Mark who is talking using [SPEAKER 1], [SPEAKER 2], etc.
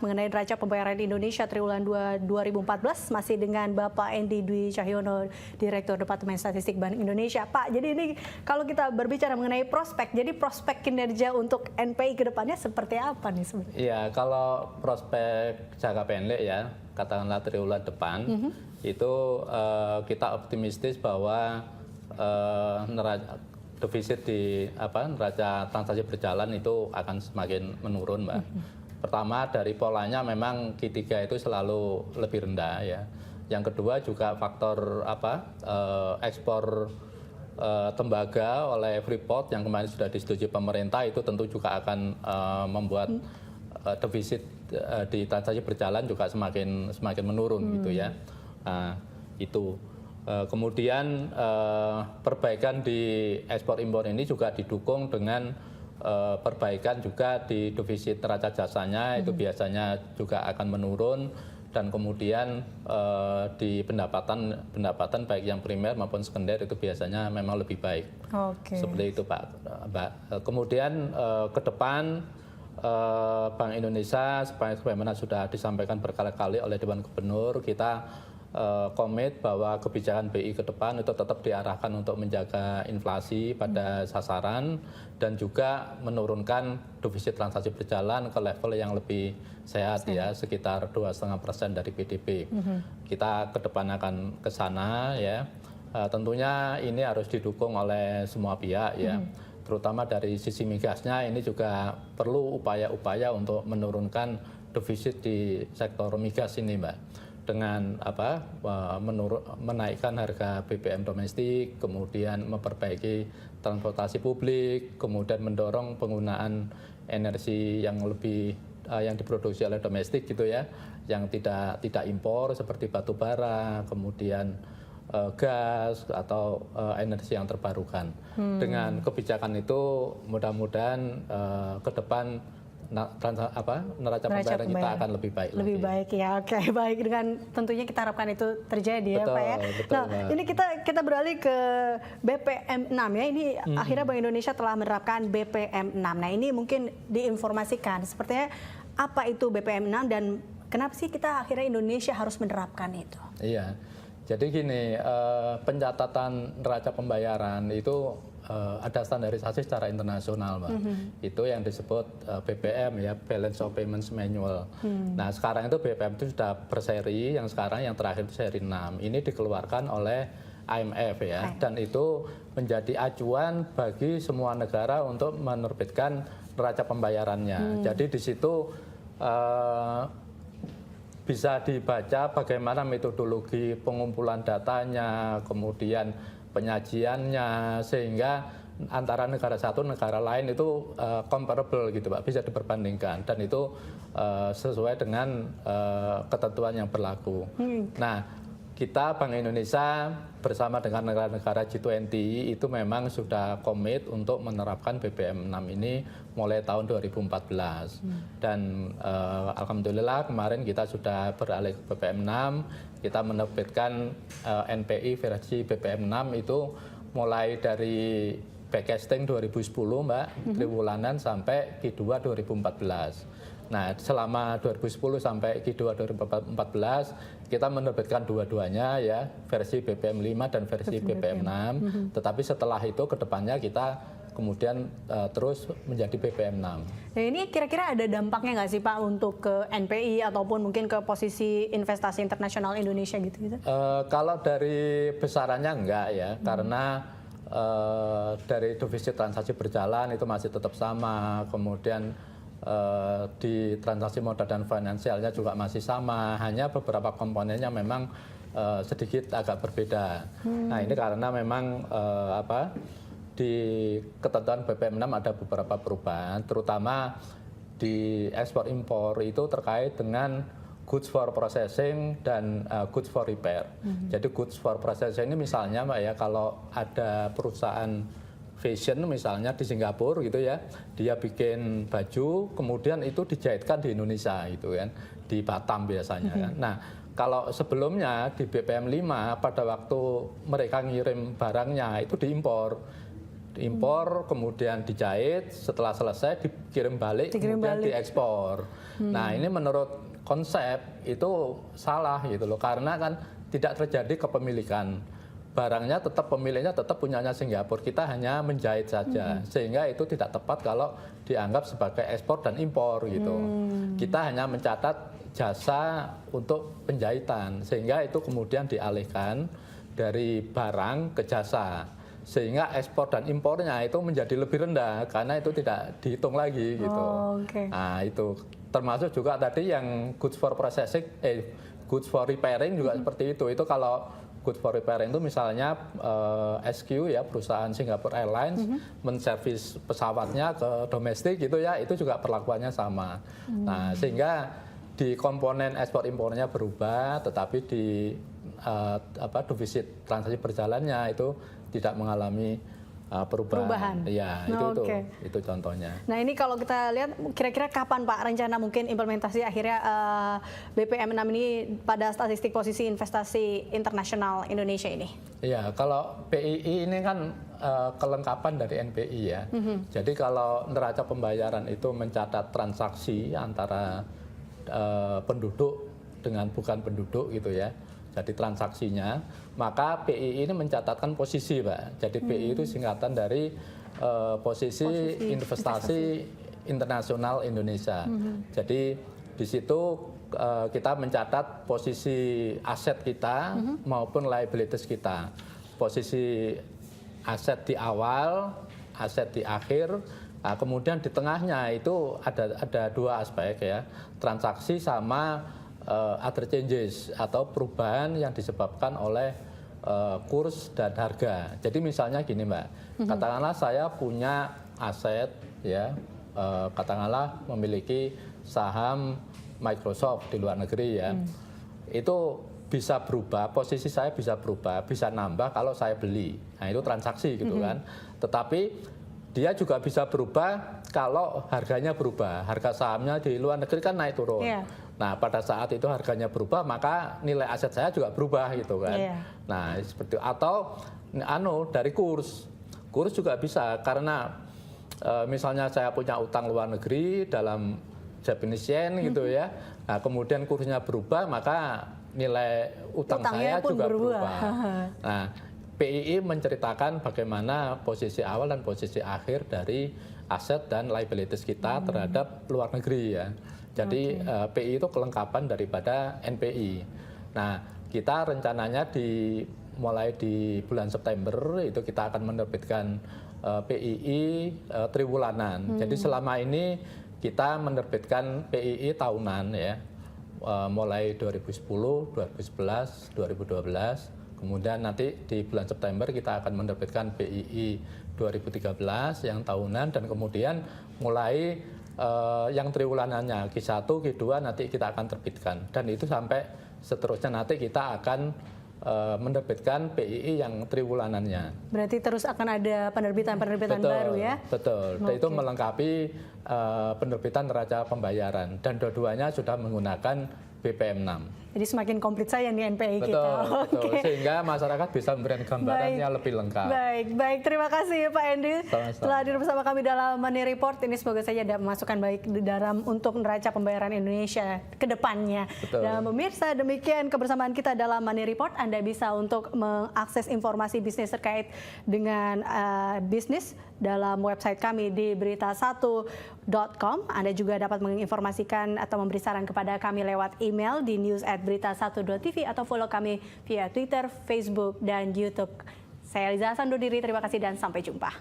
[SPEAKER 1] mengenai neraca pembayaran Indonesia triwulan 2 2014 masih dengan Bapak Endi Dwi Cahyono, Direktur Departemen Statistik Bank Indonesia. Pak, jadi ini kalau kita berbicara mengenai prospek, jadi prospek kinerja untuk NPI ke depannya seperti apa nih sebenarnya?
[SPEAKER 2] Iya, kalau prospek jangka pendek ya, katakanlah triwulan depan, itu kita optimistis bahwa defisit di neraca transaksi berjalan itu akan semakin menurun, Mbak. Pertama, dari polanya memang Q3 itu selalu lebih rendah ya. Yang kedua juga faktor ekspor tembaga oleh Freeport yang kemarin sudah disetujui pemerintah itu tentu juga akan membuat defisit di transaksi berjalan juga semakin menurun gitu ya. Nah, itu. Kemudian perbaikan di ekspor impor ini juga didukung dengan perbaikan juga di defisit neraca jasanya itu biasanya juga akan menurun, dan kemudian di pendapatan baik yang primer maupun sekunder itu biasanya memang lebih baik. Seperti itu Mbak. Kemudian ke depan Bank Indonesia sebagaimana sudah disampaikan berkali-kali oleh Dewan Gubernur, kita komit bahwa kebijakan BI ke depan itu tetap diarahkan untuk menjaga inflasi pada sasaran dan juga menurunkan defisit transaksi berjalan ke level yang lebih sehat ya, sekitar 2,5% dari PDB. Kita ke depan akan ke sana ya. Tentunya ini harus didukung oleh semua pihak ya. Terutama dari sisi migasnya ini juga perlu upaya-upaya untuk menurunkan defisit di sektor migas ini, Mbak. Dengan menaikkan harga BBM domestik, kemudian memperbaiki transportasi publik, kemudian mendorong penggunaan energi yang lebih yang diproduksi oleh domestik gitu ya, yang tidak impor seperti batu bara, kemudian gas atau energi yang terbarukan. Dengan kebijakan itu mudah-mudahan ke depan neraca pembayaran kita akan lebih baik.
[SPEAKER 1] Lebih baik ya, oke, baik. Dengan tentunya kita harapkan itu terjadi ya Pak ya.
[SPEAKER 2] Betul,
[SPEAKER 1] nah Pak. Ini kita beralih ke BPM 6 ya. Ini akhirnya Bank Indonesia telah menerapkan BPM 6. Nah ini mungkin diinformasikan sepertinya apa itu BPM 6 dan kenapa sih kita akhirnya Indonesia harus menerapkan itu?
[SPEAKER 2] Iya, jadi gini, pencatatan neraca pembayaran itu ada standarisasi secara internasional, Mbak. Itu yang disebut BPM ya, Balance of Payments Manual. Nah, sekarang itu BPM itu sudah berseri, yang terakhir itu seri 6. Ini dikeluarkan oleh IMF ya, dan itu menjadi acuan bagi semua negara untuk menerbitkan neraca pembayarannya. Jadi di situ bisa dibaca bagaimana metodologi pengumpulan datanya, kemudian penyajiannya, sehingga antara negara satu negara lain itu comparable gitu Pak, bisa diperbandingkan, dan itu sesuai dengan ketentuan yang berlaku. Nah, kita Bank Indonesia bersama dengan negara-negara G20 itu memang sudah komit untuk menerapkan BPM 6 ini mulai tahun 2014. Dan alhamdulillah kemarin kita sudah beralih ke BPM 6, kita menerbitkan NPI versi BPM 6 itu mulai dari backcasting 2010 Mbak, triwulanan sampai Q2 2014. Nah, selama 2010 sampai Q2 2014 kita menerbitkan dua-duanya ya, versi BPM 5 dan versi BPM 6. Tetapi setelah itu ke depannya kita kemudian terus menjadi BPM 6.
[SPEAKER 1] Nah, ini kira-kira ada dampaknya nggak sih Pak untuk ke NPI ataupun mungkin ke posisi investasi internasional Indonesia gitu?
[SPEAKER 2] Kalau dari besarannya enggak ya, karena dari defisit transaksi berjalan itu masih tetap sama, kemudian di transaksi modal dan finansialnya juga masih sama, hanya beberapa komponennya memang sedikit agak berbeda. Nah ini karena memang di ketentuan BPM 6 ada beberapa perubahan, terutama di ekspor impor itu terkait dengan goods for processing dan goods for repair. Jadi goods for processing ini misalnya Mbak ya, kalau ada perusahaan fashion misalnya di Singapura gitu ya, dia bikin baju kemudian itu dijahitkan di Indonesia gitu kan, di Batam biasanya kan. Nah, kalau sebelumnya di BPM 5 pada waktu mereka ngirim barangnya itu diimpor. impor, kemudian dijahit, setelah selesai dikirim balik, kemudian diekspor. Nah, ini menurut konsep itu salah gitu loh, karena kan tidak terjadi kepemilikan. Barangnya tetap pemiliknya tetap punyanya Singapura, kita hanya menjahit saja, sehingga itu tidak tepat kalau dianggap sebagai ekspor dan impor gitu. Kita hanya mencatat jasa untuk penjahitan, sehingga itu kemudian dialihkan dari barang ke jasa, sehingga ekspor dan impornya itu menjadi lebih rendah karena itu tidak dihitung lagi gitu. Nah, itu termasuk juga tadi yang goods for processing, goods for repairing juga seperti itu. Itu kalau goods for repairing itu misalnya SQ ya, perusahaan Singapore Airlines menservis pesawatnya ke domestik gitu ya, itu juga perlakuannya sama. Nah, sehingga di komponen ekspor impornya berubah, tetapi di defisit transaksi berjalannya itu tidak mengalami perubahan. Iya, itu contohnya.
[SPEAKER 1] Nah, ini kalau kita lihat kira-kira kapan Pak rencana mungkin implementasi akhirnya BPM6 ini pada statistik posisi investasi internasional Indonesia ini?
[SPEAKER 2] Iya, kalau PII ini kan kelengkapan dari NPI ya. Jadi kalau neraca pembayaran itu mencatat transaksi antara penduduk dengan bukan penduduk gitu ya. Jadi transaksinya, maka PII ini mencatatkan posisi, Pak. Jadi PII itu singkatan dari posisi investasi internasional Indonesia. Jadi di situ kita mencatat posisi aset kita maupun liabilities kita. Posisi aset di awal, aset di akhir. Nah, kemudian di tengahnya itu ada dua aspek ya, transaksi sama other changes atau perubahan yang disebabkan oleh kurs dan harga. Jadi misalnya gini Mbak, katakanlah saya punya aset ya, katakanlah memiliki saham Microsoft di luar negeri ya, itu bisa berubah, posisi saya bisa berubah, bisa nambah kalau saya beli. Nah itu transaksi gitu kan. Tetapi dia juga bisa berubah kalau harganya berubah. Harga sahamnya di luar negeri kan naik turun. Nah, pada saat itu harganya berubah, maka nilai aset saya juga berubah gitu kan. Nah, seperti atau dari kurs. Kurs juga bisa karena misalnya saya punya utang luar negeri dalam Japanese yen gitu ya. Nah, kemudian kursnya berubah, maka nilai utangnya saya juga berubah. Nah, PII menceritakan bagaimana posisi awal dan posisi akhir dari aset dan liabilities kita terhadap luar negeri ya. Jadi PII itu kelengkapan daripada NPI. Nah, kita rencananya mulai di bulan September itu kita akan menerbitkan PII triwulanan. Jadi selama ini kita menerbitkan PII tahunan ya, mulai 2010, 2011, 2012. Kemudian nanti di bulan September kita akan menerbitkan PII 2013 yang tahunan, dan kemudian mulai yang triwulanannya Q1, Q2 nanti kita akan terbitkan, dan itu sampai seterusnya nanti kita akan menerbitkan PII yang triwulanannya.
[SPEAKER 1] Berarti terus akan ada penerbitan-penerbitan baru ya?
[SPEAKER 2] Betul, itu melengkapi penerbitan neraca pembayaran, dan dua-duanya sudah menggunakan BPM6.
[SPEAKER 1] Jadi semakin komplit saya nih NPI kita.
[SPEAKER 2] Betul. Sehingga masyarakat bisa memberikan gambarannya lebih lengkap.
[SPEAKER 1] Baik. Terima kasih Pak Hendy telah hadir bersama kami dalam Money Report. Ini semoga saja ada masukan baik dalam untuk neraca pembayaran Indonesia ke depannya. Dan pemirsa, demikian kebersamaan kita dalam Money Report. Anda bisa untuk mengakses informasi bisnis terkait dengan bisnis dalam website kami di berita1.com. Anda juga dapat menginformasikan atau memberi saran kepada kami lewat email di news@berita1.tv atau follow kami via Twitter, Facebook, dan YouTube. Saya Liza Hasan undur diri, terima kasih dan sampai jumpa.